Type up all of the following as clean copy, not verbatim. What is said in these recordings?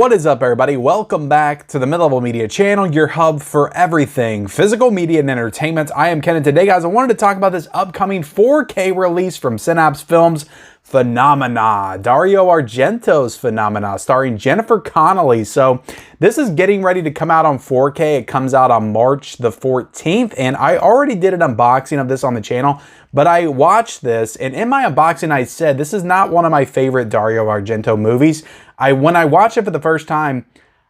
What is up, everybody? Welcome back to the Mid-Level Media channel, your hub for everything physical media and entertainment. I am Ken, and today, guys, I wanted to talk about this upcoming 4K release from SYNAPSE Films, Phenomena, Dario Argento's Phenomena, starring Jennifer Connelly. So this is getting ready to come out on 4K. It comes out on March the 14th, and I already did an unboxing of this on the channel, but I watched this, and in my unboxing, I said this is not one of my favorite Dario Argento movies. When I watched it for the first time,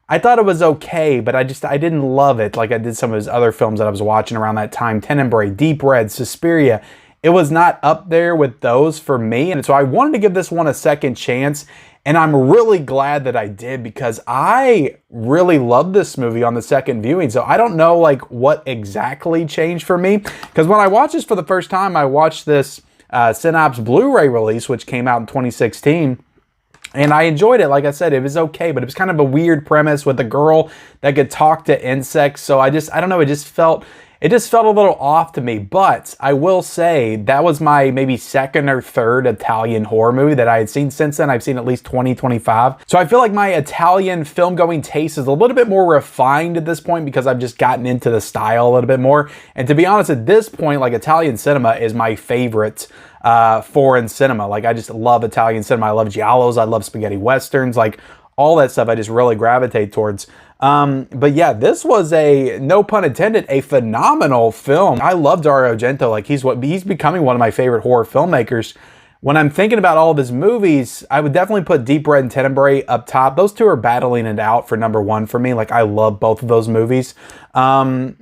I thought it was okay, but I didn't love it like I did some of his other films that I was watching around that time. Tenebrae, Deep Red, Suspiria. It was not up there with those for me, and so I wanted to give this one a second chance, and I'm really glad that I did because I really loved this movie on the second viewing. So I don't know like what exactly changed for me, because when I watched this for the first time, I watched this SYNAPSE Blu-ray release, which came out in 2016. And I enjoyed it. Like I said, it was okay, but it was kind of a weird premise with a girl that could talk to insects. So I don't know, it just felt a little off to me. But I will say that was my maybe second or third Italian horror movie that I had seen since then. I've seen at least 20, 25. So I feel like my Italian film going taste is a little bit more refined at this point because I've just gotten into the style a little bit more. And to be honest, at this point, like Italian cinema is my favorite foreign cinema. Like I just love Italian cinema. I love giallos. I love spaghetti westerns. Like all that stuff I just really gravitate towards. But yeah, this was no pun intended, a phenomenal film. I love Dario Argento. Like he's becoming one of my favorite horror filmmakers. When I'm thinking about all of his movies, I would definitely put Deep Red and Tenebrae up top. Those two are battling it out for #1 for me. Like I love both of those movies. I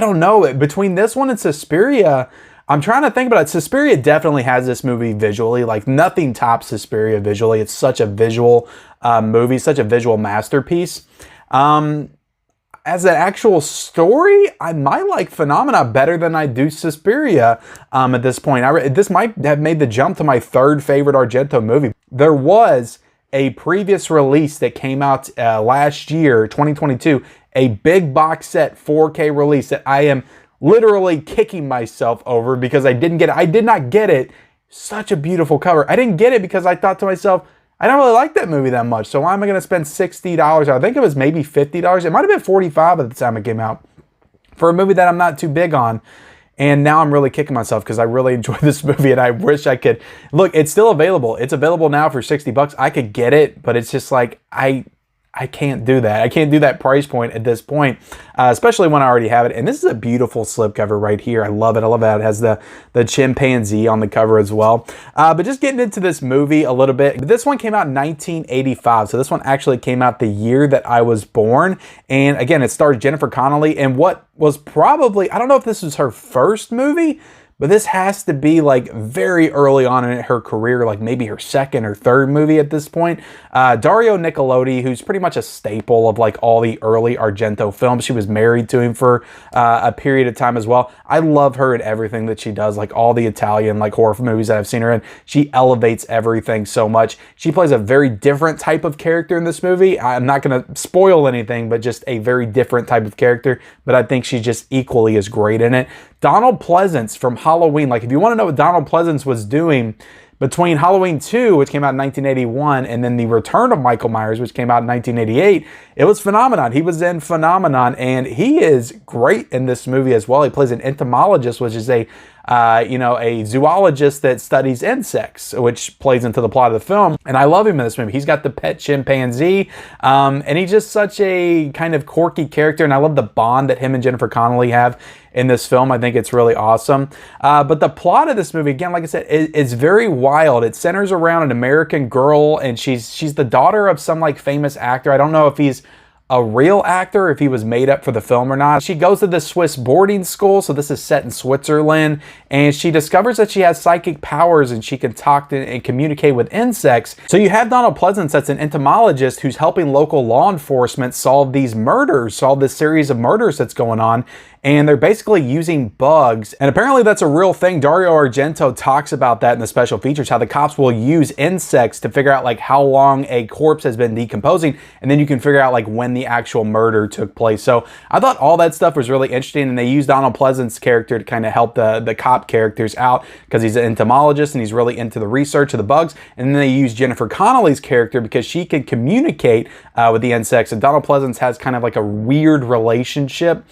don't know, between this one and Suspiria, I'm trying to think about it. Suspiria definitely has this movie visually. Like nothing tops Suspiria visually. It's such a visual movie, such a visual masterpiece. As an actual story, I might like Phenomena better than I do Suspiria at this point. This might have made the jump to my third favorite Argento movie. There was a previous release that came out last year, 2022, a big box set 4K release that I am literally kicking myself over because I didn't get it. I did not get it. Such a beautiful cover. I didn't get it because I thought to myself, I don't really like that movie that much. So why am I going to spend $60? I think it was maybe $50. It might have been $45 at the time it came out for a movie that I'm not too big on. And now I'm really kicking myself because I really enjoy this movie and I wish I could. Look, it's still available. It's available now for $60. I could get it, but it's just like, I can't do that. I can't do that price point at this point, especially when I already have it. And this is a beautiful slipcover right here. I love it. I love that it has the chimpanzee on the cover as well. But just getting into this movie a little bit. This one came out in 1985. So this one actually came out the year that I was born. And again, it stars Jennifer Connelly in what was probably, I don't know if this was her first movie, but this has to be like very early on in her career, like maybe her second or third movie at this point. Dario Nicolodi, who's pretty much a staple of like all the early Argento films. She was married to him for a period of time as well. I love her in everything that she does, like all the Italian like horror movies that I've seen her in. She elevates everything so much. She plays a very different type of character in this movie. I'm not going to spoil anything, but just a very different type of character. But I think she's just equally as great in it. Donald Pleasence from Halloween. Like if you want to know what Donald Pleasence was doing between Halloween 2, which came out in 1981, and then The Return of Michael Myers, which came out in 1988, it was Phenomenon. He was in Phenomenon, and he is great in this movie as well. He plays an entomologist, which is a zoologist that studies insects, which plays into the plot of the film. And I love him in this movie. He's got the pet chimpanzee, and he's just such a kind of quirky character. And I love the bond that him and Jennifer Connelly have in this film. I think it's really awesome. But the plot of this movie, again, like I said, it's very wild. It centers around an American girl, and she's the daughter of some like famous actor. I don't know if he's a real actor, if he was made up for the film or not. She goes to this Swiss boarding school, so this is set in Switzerland, and she discovers that she has psychic powers and she can talk to and communicate with insects. So you have Donald Pleasence, that's an entomologist who's helping local law enforcement solve this series of murders that's going on. And they're basically using bugs. And apparently that's a real thing. Dario Argento talks about that in the special features, how the cops will use insects to figure out like how long a corpse has been decomposing. And then you can figure out like when the the actual murder took place. So I thought all that stuff was really interesting, and they used Donald Pleasance's character to kind of help the cop characters out because he's an entomologist and he's really into the research of the bugs. And then they used Jennifer Connelly's character because she can communicate with the insects, and Donald Pleasance has kind of like a weird relationship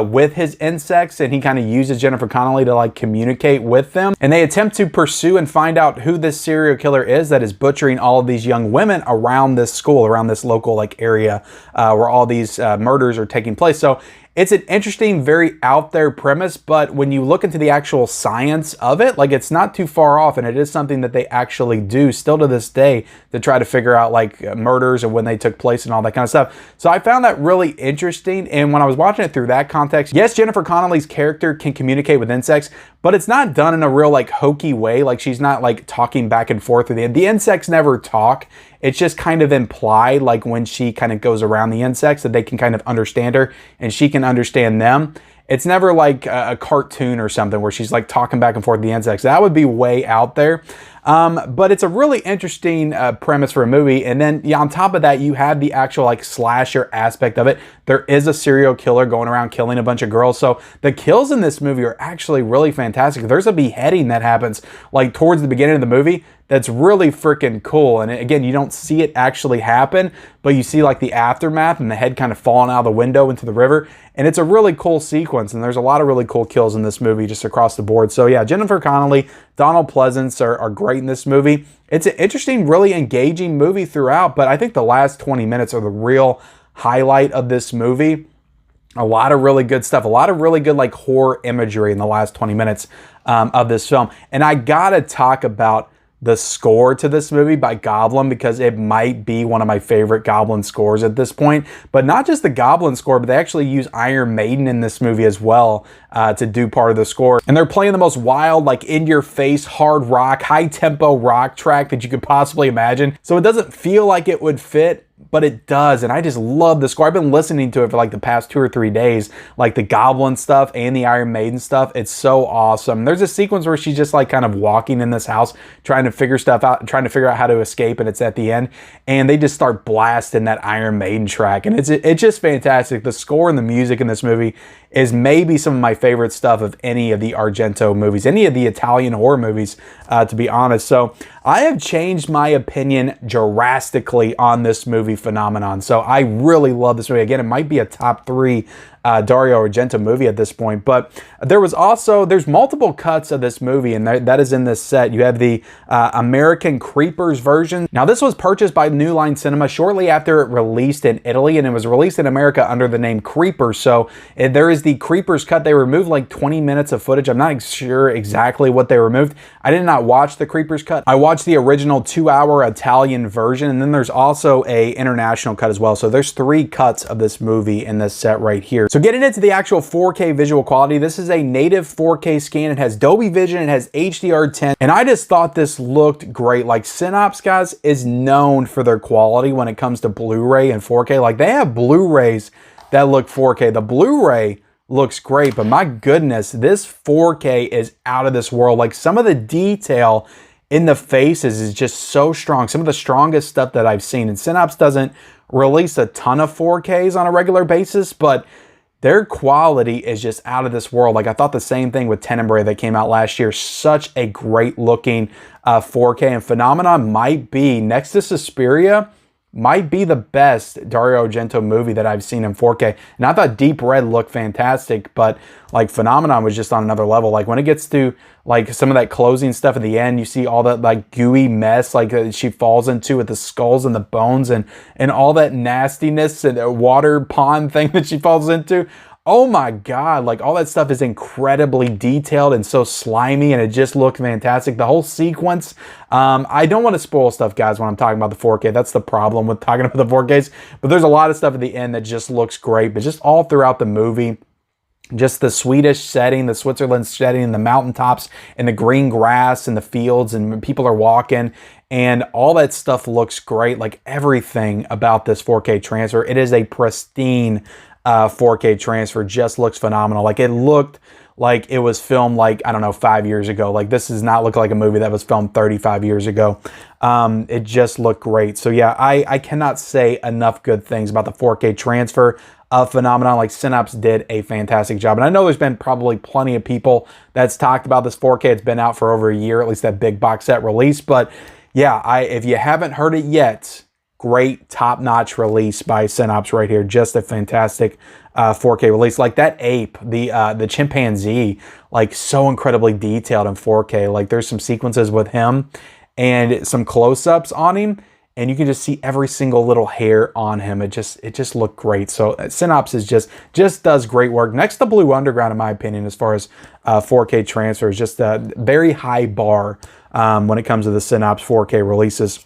with his insects, and he kind of uses Jennifer Connelly to like communicate with them. And they attempt to pursue and find out who this serial killer is that is butchering all of these young women around this school, around this local like area where all these murders are taking place. So it's an interesting, very out there premise, but when you look into the actual science of it, like it's not too far off, and it is something that they actually do still to this day to try to figure out like murders and when they took place and all that kind of stuff. So I found that really interesting, and when I was watching it through that context, yes, Jennifer Connelly's character can communicate with insects, but it's not done in a real like hokey way. Like she's not like talking back and forth with the insects never talk. It's just kind of implied, like when she kind of goes around the insects, that they can kind of understand her and she can understand them. It's never like a cartoon or something where she's like talking back and forth with the insects. That would be way out there. But it's a really interesting premise for a movie. And then yeah, on top of that, you have the actual like slasher aspect of it. There is a serial killer going around killing a bunch of girls. So the kills in this movie are actually really fantastic. There's a beheading that happens like towards the beginning of the movie that's really freaking cool. And again, you don't see it actually happen, but you see like the aftermath and the head kind of falling out of the window into the river. And it's a really cool sequence. And there's a lot of really cool kills in this movie just across the board. So yeah, Jennifer Connelly, Donald Pleasance are great in this movie. It's an interesting, really engaging movie throughout, but I think the last 20 minutes are the real highlight of this movie. A lot of really good stuff, a lot of really good like horror imagery in the last 20 minutes of this film. And I gotta talk about the score to this movie by Goblin, because it might be one of my favorite Goblin scores at this point. But not just the Goblin score, but they actually use Iron Maiden in this movie as well to do part of the score. And they're playing the most wild, like in-your-face, hard rock, high-tempo rock track that you could possibly imagine. So it doesn't feel like it would fit, but it does, and I just love the score. I've been listening to it for like the past 2 or 3 days, like the Goblin stuff and the Iron Maiden stuff. It's so awesome. There's a sequence where she's just like kind of walking in this house, trying to figure stuff out, trying to figure out how to escape, and it's at the end, and they just start blasting that Iron Maiden track, and it's just fantastic. The score and the music in this movie is maybe some of my favorite stuff of any of the Argento movies, any of the Italian horror movies, to be honest. So I have changed my opinion drastically on this movie phenomenon. So I really love this movie. Again, it might be a top 3 Dario Argento movie at this point, but there's multiple cuts of this movie, and that is in this set. You have the American Creepers version. Now this was purchased by New Line Cinema shortly after it released in Italy, and it was released in America under the name Creepers. So there is the Creepers cut. They removed like 20 minutes of footage. I'm not sure exactly what they removed. I did not watch the Creepers cut. I watched the original 2-hour Italian version, and then there's also a international cut as well. So there's 3 cuts of this movie in this set right here. So getting into the actual 4K visual quality, this is a native 4K scan. It has Dolby Vision, it has HDR10, and I just thought this looked great. Like Synapse, guys, is known for their quality when it comes to Blu-ray and 4K. Like they have Blu-rays that look 4K. The Blu-ray looks great, but my goodness, this 4K is out of this world. Like some of the detail in the faces is just so strong. Some of the strongest stuff that I've seen. And Synapse doesn't release a ton of 4Ks on a regular basis, but their quality is just out of this world. Like I thought the same thing with Tenebrae that came out last year. Such a great looking 4K, and Phenomenon might be, next to Suspiria, might be the best Dario Argento movie that I've seen in 4K. And I thought Deep Red looked fantastic, but like Phenomenon was just on another level. Like when it gets to like some of that closing stuff at the end, you see all that like gooey mess like she falls into with the skulls and the bones and all that nastiness and the water pond thing that she falls into. Oh my God, like all that stuff is incredibly detailed and so slimy, and it just looked fantastic. The whole sequence, I don't want to spoil stuff, guys, when I'm talking about the 4K. That's the problem with talking about the 4Ks, but there's a lot of stuff at the end that just looks great, but just all throughout the movie, just the Swedish setting, the Switzerland setting, the mountaintops and the green grass and the fields and people are walking, and all that stuff looks great. Like everything about this 4K transfer, it is a pristine 4K transfer, just looks phenomenal. Like it looked like it was filmed like, I don't know, 5 years ago. Like this does not look like a movie that was filmed 35 years ago. It just looked great. So yeah, I cannot say enough good things about the 4K transfer of Phenomenon. Like Synapse did a fantastic job. And I know there's been probably plenty of people that's talked about this 4K. It's been out for over a year, at least that big box set release. But yeah, if you haven't heard it yet, great top-notch release by Synapse right here. Just a fantastic 4K release. Like that ape, the chimpanzee, like so incredibly detailed in 4K. Like there's some sequences with him and some close-ups on him, and you can just see every single little hair on him. It just looked great. So Synapse is just does great work. Next to Blue Underground, in my opinion, as far as 4K transfers, just a very high bar when it comes to the Synapse 4K releases.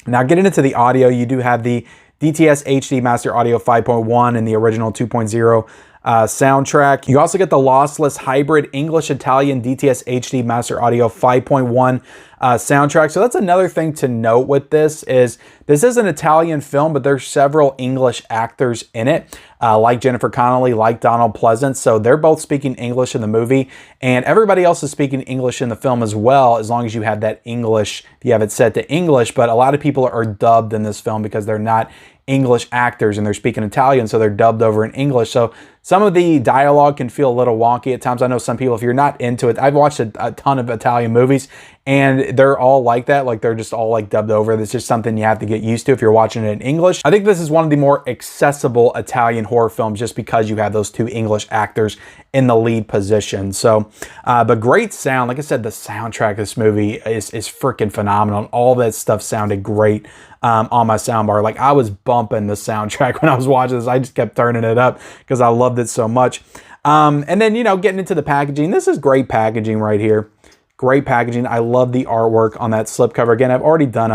Now getting into the audio, you do have the DTS HD Master Audio 5.1 and the original 2.0 soundtrack. You also get the lossless hybrid English-Italian DTS HD Master Audio 5.1 soundtrack. So that's another thing to note with this is an Italian film, but there's several English actors in it, like Jennifer Connelly, like Donald Pleasance. So they're both speaking English in the movie, and everybody else is speaking English in the film as well, as long as you have that English, if you have it set to English. But a lot of people are dubbed in this film because they're not English actors and they're speaking Italian, so they're dubbed over in English. So some of the dialogue can feel a little wonky at times. I know some people, if you're not into it, I've watched a ton of Italian movies and they're all like that. Like they're just all like dubbed over. That's just something you have to get used to if you're watching it in English. I think this is one of the more accessible Italian horror films just because you have those two English actors in the lead position. So, but great sound. Like I said, the soundtrack of this movie is freaking phenomenal. All that stuff sounded great on my soundbar. Like I was bumping the soundtrack when I was watching this. I just kept turning it up because I loved it so much. And then, you know, getting into the packaging, this is great packaging right here. Great packaging. I love the artwork on that slipcover. Again, I've already done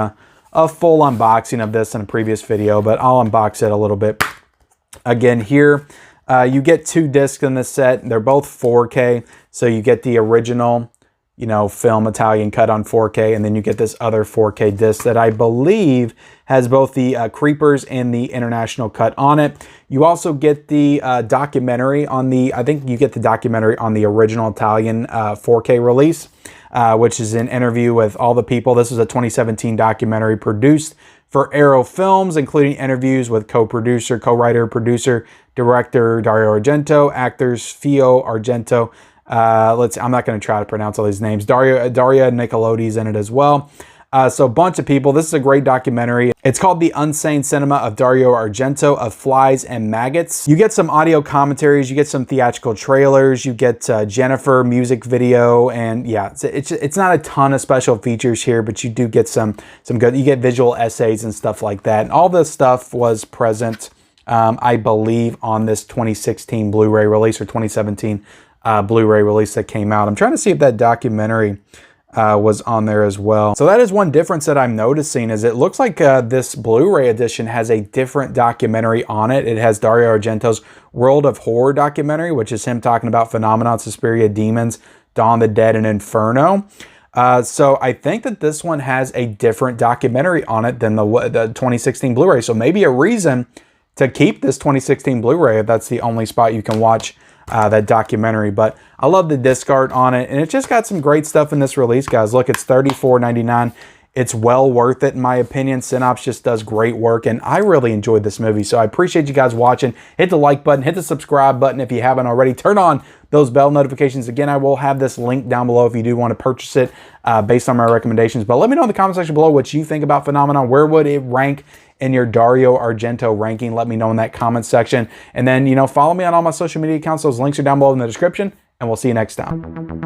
a full unboxing of this in a previous video, but I'll unbox it a little bit. Again, here you get 2 discs in this set. They're both 4K. So you get the original, you know, film Italian cut on 4K, and then you get this other 4K disc that I believe has both the Creepers and the international cut on it. You also get the documentary on I think you get the documentary on the original Italian 4K release, which is an interview with all the people. This is a 2017 documentary produced for Arrow Films, including interviews with co-producer, co-writer, producer, director Dario Argento, actors Fio Argento. I'm not going to try to pronounce all these names. Daria Nicolodi's in it as well. So a bunch of people. This is a great documentary. It's called The Unsane Cinema of Dario Argento of Flies and Maggots. You get some audio commentaries, you get some theatrical trailers, you get Jennifer music video, and yeah, it's not a ton of special features here, but you do get some good, you get visual essays and stuff like that. And all this stuff was present, I believe, on this 2016 Blu-ray release or 2017 Blu-ray release that came out. I'm trying to see if that documentary was on there as well. So that is one difference that I'm noticing, is it looks like this Blu-ray edition has a different documentary on it. It has Dario Argento's World of Horror documentary, which is him talking about Phenomenon, Suspiria, Demons, Dawn of the Dead, and Inferno. So I think that this one has a different documentary on it than the 2016 Blu-ray. So maybe a reason to keep this 2016 Blu-ray if that's the only spot you can watch that documentary. But I love the disc art on it, and it just got some great stuff in this release, guys. Look, it's $34.99. It's well worth it, in my opinion. Synapse just does great work, and I really enjoyed this movie. So I appreciate you guys watching. Hit the like button, hit the subscribe button if you haven't already. Turn on those bell notifications. Again, I will have this link down below if you do want to purchase it based on my recommendations. But let me know in the comment section below what you think about Phenomenon. Where would it rank in your Dario Argento ranking? Let me know in that comment section. And then, you know, follow me on all my social media accounts. Those links are down below in the description, and we'll see you next time.